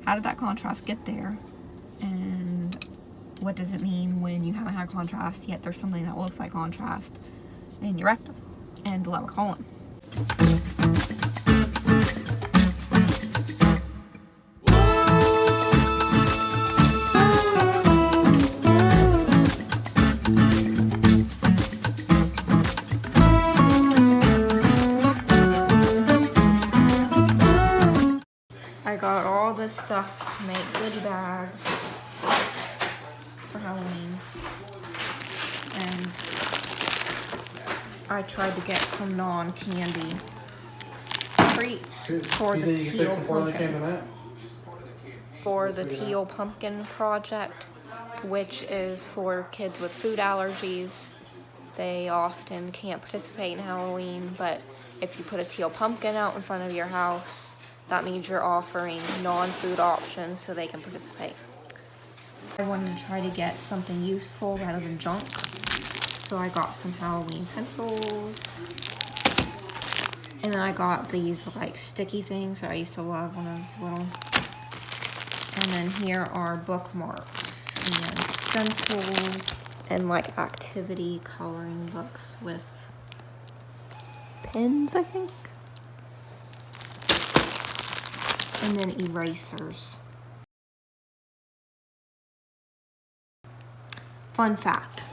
how did that contrast get there? And what does it mean when you haven't had contrast yet there's something that looks like contrast in your rectum and the lower colon? I got all this stuff to make goodie bags for Halloween, and I tried to get some non-candy treats for the teal pumpkin. For the teal pumpkin project, which is for kids with food allergies. They often can't participate in Halloween, but if you put a teal pumpkin out in front of your house, that means you're offering non-food options so they can participate. I wanted to try to get something useful rather than junk, so I got some Halloween pencils, and then I got these like sticky things that I used to love when I was little. And then here are bookmarks and stencils and like activity coloring books with pens, I think. And then erasers. Fun fact,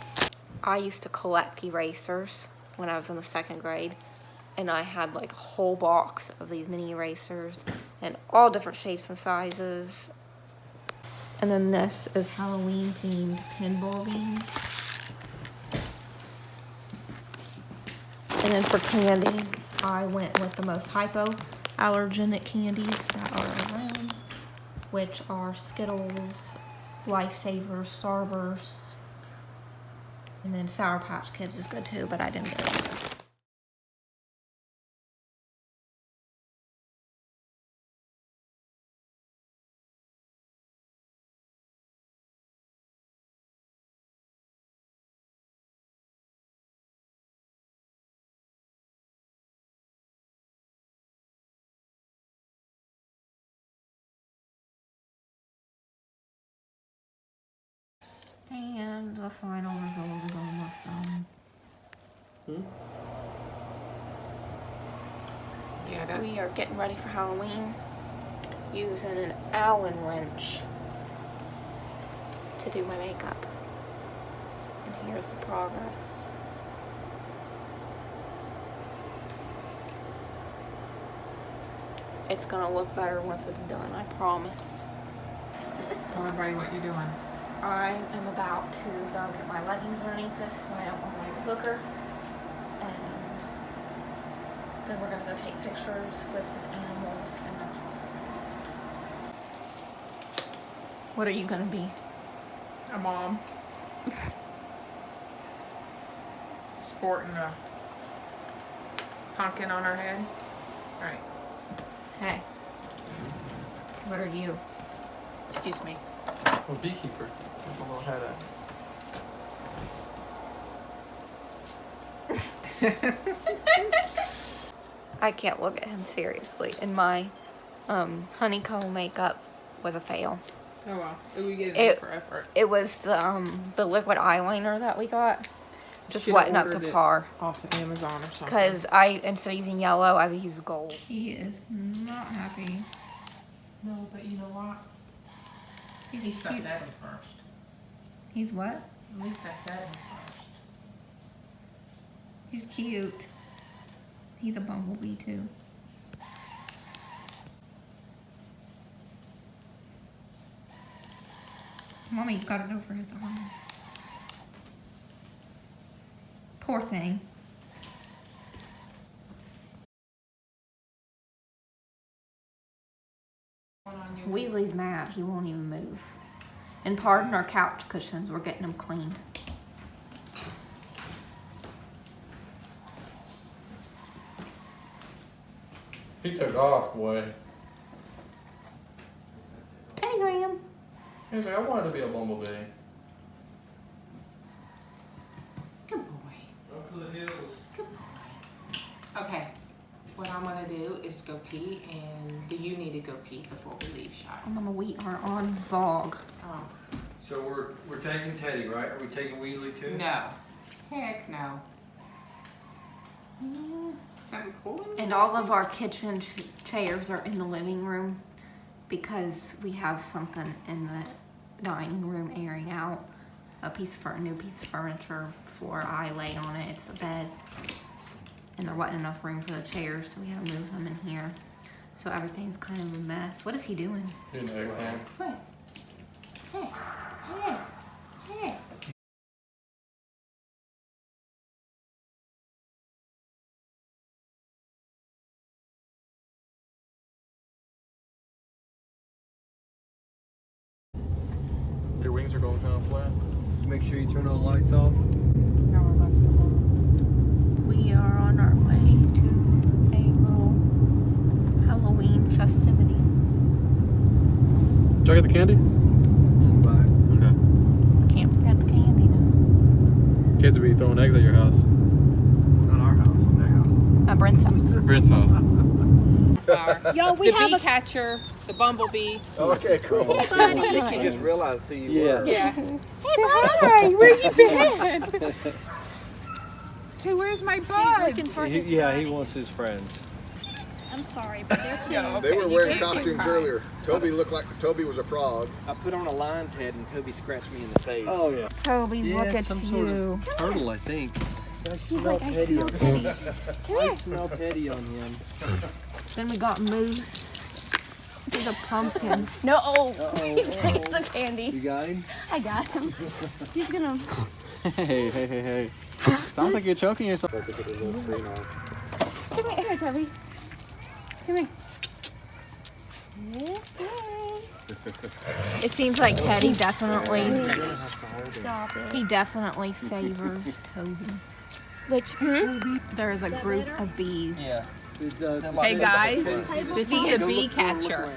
I used to collect erasers when I was in the 2nd grade, and I had like a whole box of these mini erasers in all different shapes and sizes. And then this is Halloween themed pinball games. And then for candy, I went with the most hypoallergenic candies that are around, which are Skittles, Lifesavers, Starbursts, and then Sour Patch Kids is good too, but I didn't get it. And the final result is almost done. Yeah, we are getting ready for Halloween using an Allen wrench to do my makeup. And here's the progress. It's gonna look better once it's done, I promise. Tell everybody what you're doing. I am about to go get my leggings underneath this so I don't want my hooker. And then we're gonna go take pictures with the animals and their costumes. What are you gonna be? A mom. Sporting a pumpkin on her head. Right. Hey. What are you? Excuse me. A beekeeper. I don't know how to. I can't look at him seriously. And my honeycomb makeup was a fail. Oh well. We get it for effort. It was the liquid eyeliner that we got. Just Should've wasn't up to ordered par. Off of Amazon or something. Because instead of using yellow, I would use gold. He is not happy. No, but you know what? At least I fed him first. He's what? At least I fed him first. He's cute. He's a bumblebee too. Mommy got it over his arm. Poor thing. Weasley's mad. He won't even move. And pardon our couch cushions. We're getting them cleaned. He took off, boy. Hey, Graham. He's like, I wanted to be a bumblebee. Good boy. Up to the hills. Good boy. Okay. what I'm gonna do is go pee, and do you need to go pee before we leave, Shy? Mama, we are on vlog. Oh, So we're taking Teddy, right? Are we taking Weasley too? no. Heck no. Something pulling me. And all of our kitchen chairs are in the living room because we have something in the dining room airing out. A new piece of furniture before I lay on it. It's a bed. And there wasn't enough room for the chairs, so we had to move them in here. So everything's kind of a mess. What is he doing? You know, eggplant. Hey, hey, hey, hey. Your wings are going kind of flat. Make sure you turn all the lights off. No, our lights are on. We are on our way to a little Halloween festivity. Did I get the candy? It's in the back. Okay. Can't forget the candy now. Kids will be throwing eggs at your house. Not our house, their house. At Brent's house. Brent's house. Yo, we The have bee a catcher, the bumblebee. Okay, cool. Hey, buddy. I think you just realized who you were. Yeah. Hey, hi. Where you been? Hey, where's my He's buds? looking for his He buddy. wants his friends. I'm sorry, but they're too. Yeah, They were okay, wearing you can't costumes take earlier. Toby looked like Toby was a frog. I put on a lion's head and Toby scratched me in the face. Oh yeah. Toby, look at some you. sort of turtle, I think. I He's smell like, I Teddy smell on Teddy. him. Come I here. smell Teddy on him. Then we got Moose. He's a pumpkin. No, oh, He's like some candy. You got him? I got him. He's gonna. Hey. Sounds like you're choking yourself. Come here, Toby. Come here. Yes, Teddy. It seems like Teddy definitely, Stop it. he definitely favors Toby. Which? There is a group of bees. Yeah. Hey guys, this is the bee catcher.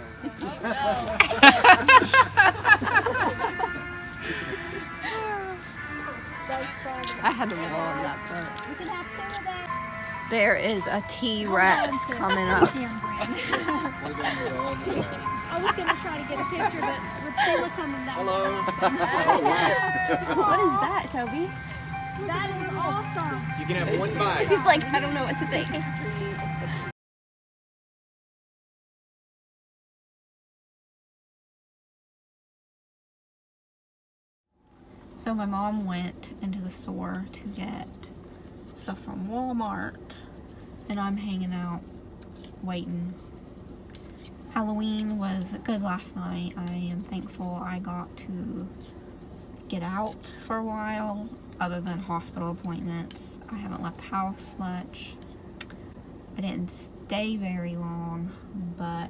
I had to vlog that part. We can have some of that. There is a T-Rex coming up. I was gonna try to get a picture, but with Sheila coming back. Hello. What is that, Toby? That is awesome. You can have one bite. He's like, I don't know what to think. So my mom went into the store to get stuff from Walmart, and I'm hanging out, waiting. Halloween was good last night. I am thankful I got to get out for a while, other than hospital appointments. I haven't left the house much. I didn't stay very long, but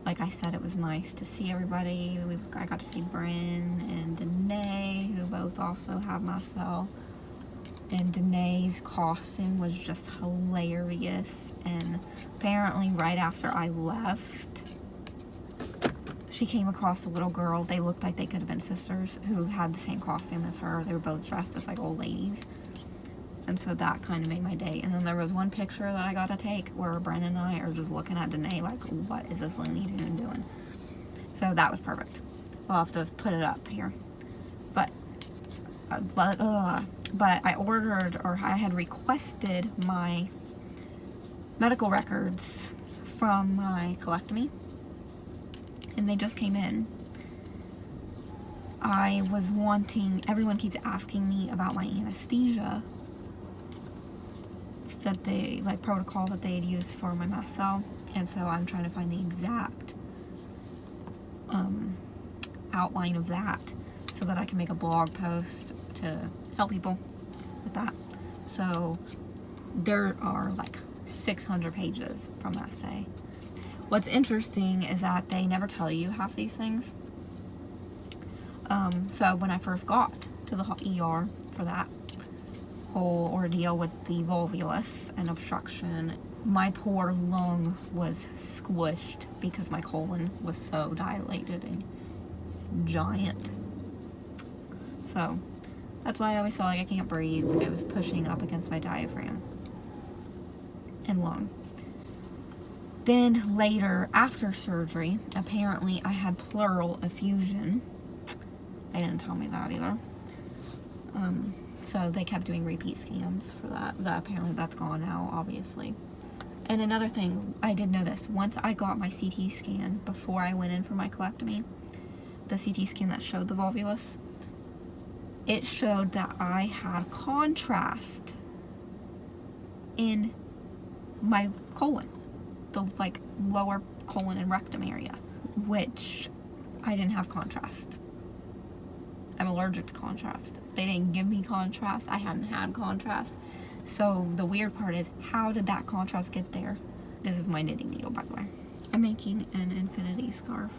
like I said, it was nice to see everybody. I got to see Bryn and Danae, who both also have my cell. And Danae's costume was just hilarious. And apparently right after I left, she came across a little girl. They looked like they could have been sisters who had the same costume as her. They were both dressed as like old ladies. And so that kind of made my day. And then there was one picture that I got to take where Brennan and I are just looking at Danae like, what is this Looney Tune doing? So that was perfect. We'll have to put it up here. But I ordered, or I had requested my medical records from my colectomy. And they just came in. I was wanting, everyone keeps asking me about my anesthesia that they, like, protocol that they had used for my mast cell, and so I'm trying to find the exact outline of that so that I can make a blog post to help people with that. So there are like 600 pages from that day. What's interesting is that they never tell you half these things. So when I first got to the ER for that whole ordeal with the volvulus and obstruction, my poor lung was squished because my colon was so dilated and giant. So that's why I always felt like I can't breathe. It was pushing up against my diaphragm. and lung. Then later, after surgery, apparently I had pleural effusion. They didn't tell me that either. So they kept doing repeat scans for that. Apparently that's gone now, obviously. And another thing, I did know this. Once I got my CT scan, before I went in for my colectomy, the CT scan that showed the volvulus, it showed that I had contrast in my colon, the like lower colon and rectum area, which I didn't have contrast. I'm allergic to contrast. They didn't give me contrast. I hadn't had contrast. So the weird part is, how did that contrast get there? This is my knitting needle, by the way. I'm making an infinity scarf.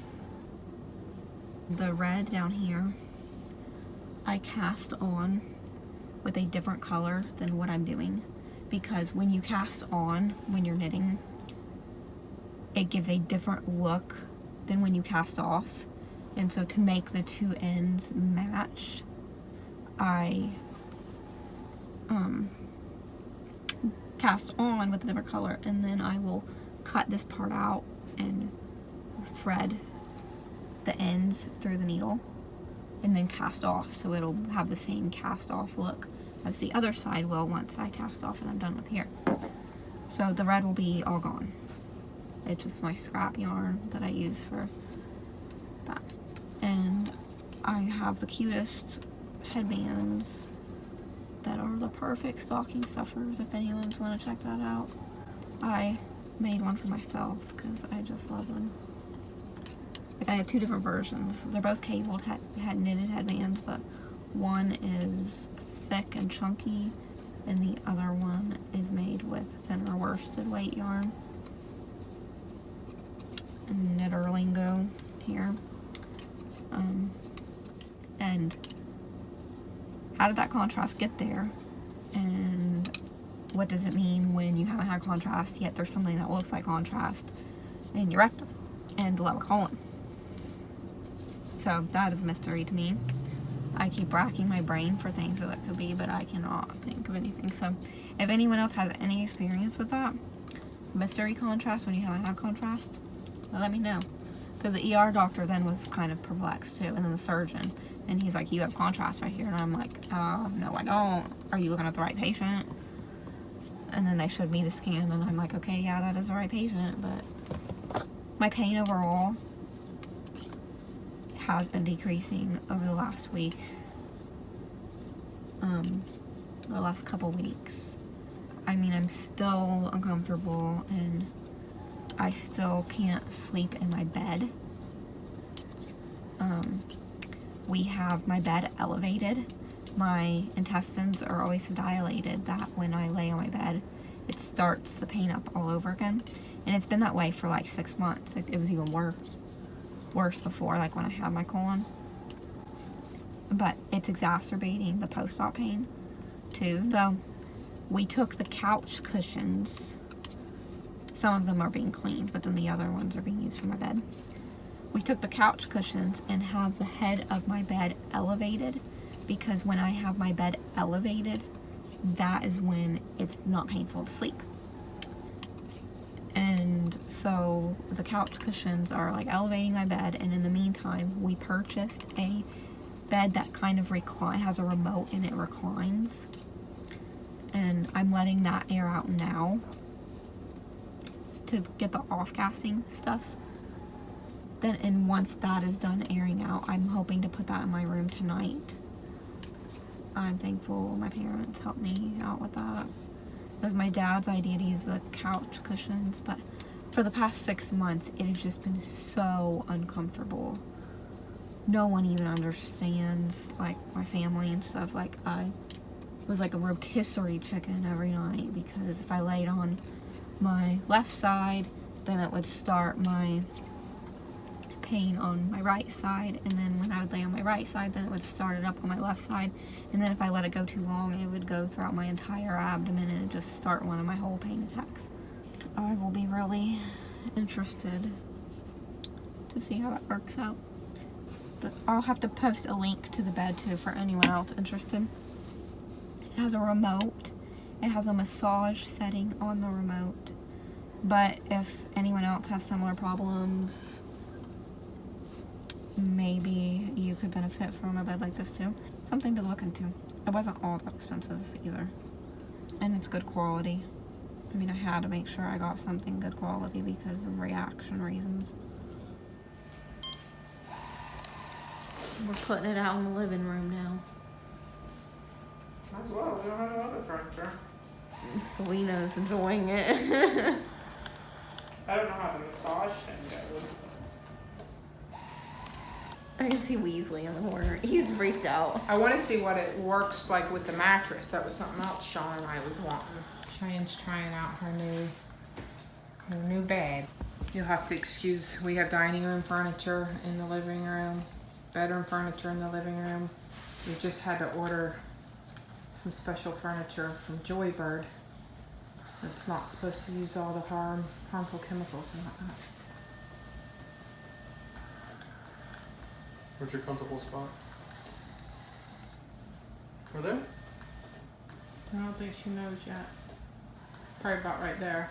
The red down here, I cast on with a different color than what I'm doing, because when you cast on, when you're knitting, it gives a different look than when you cast off. And so to make the two ends match, I cast on with a different color, and then I will cut this part out and thread the ends through the needle and then cast off, so it'll have the same cast off look as the other side will once I cast off and I'm done with here. So the red will be all gone. It's just my scrap yarn that I use for that. And I have the cutest headbands that are the perfect stocking stuffers if anyone's want to check that out. I made one for myself because I just love them. Like, I have two different versions. They're both cabled, knitted headbands, but one is thick and chunky and the other one is made with thinner worsted weight yarn. And knitter lingo here. And how did that contrast get there? And what does it mean when you haven't had contrast yet there's something that looks like contrast in your rectum and lower colon? So that is a mystery to me. I keep racking my brain for things that it could be, but I cannot think of anything. So if anyone else has any experience with that, mystery contrast when you haven't had contrast, let me know. Because the ER doctor then was kind of perplexed too, and then the surgeon, and he's like, you have contrast right here, and I'm like, no I don't. Are you looking at the right patient? And then they showed me the scan, and I'm like, okay, yeah, that is the right patient. But my pain overall has been decreasing over the last week, the last couple weeks. I mean, I'm still uncomfortable and I still can't sleep in my bed. We have my bed elevated. My intestines are always so dilated that when I lay on my bed, it starts the pain up all over again. And it's been that way for like 6 months. It was even worse before, like when I had my colon. But it's exacerbating the post-op pain too. So we took the couch cushions. Some of them are being cleaned, but then the other ones are being used for my bed. We took the couch cushions and have the head of my bed elevated, because when I have my bed elevated, that is when it's not painful to sleep. And so the couch cushions are like elevating my bed, and in the meantime we purchased a bed that kind of has a remote and it reclines, and I'm letting that air out now to get the off casting stuff. Then, and once that is done airing out, I'm hoping to put that in my room tonight. I'm thankful my parents helped me out with that. It was my dad's idea to use the couch cushions, but for the past 6 months, it has just been so uncomfortable. No one even understands, like, my family and stuff. Like, I was like a rotisserie chicken every night, because if I laid on my left side, then it would start my pain on my right side, and then when I would lay on my right side, then it would start it up on my left side, and then if I let it go too long, it would go throughout my entire abdomen and it'd just start one of my whole pain attacks. I will be really interested to see how that works out. But I'll have to post a link to the bed too for anyone else interested. It has a remote, It has a massage setting on the remote. But if anyone else has similar problems, maybe you could benefit from a bed like this too. Something to look into. It wasn't all that expensive either. And it's good quality. I mean, I had to make sure I got something good quality because of reaction reasons. We're putting it out in the living room now. Might as well, we don't have no other furniture. Selena's enjoying it. I don't know how the massage thing goes. I can see Weasley in the corner. He's freaked out. I want to see what it works like with the mattress. That was something else Sean and I was wanting. Cheyenne's trying out her new bed. You'll have to excuse, we have dining room furniture in the living room, bedroom furniture in the living room. We just had to order some special furniture from Joybird. It's not supposed to use all the harmful chemicals and whatnot. Where's your comfortable spot? Over there? I don't think she knows yet. Probably about right there.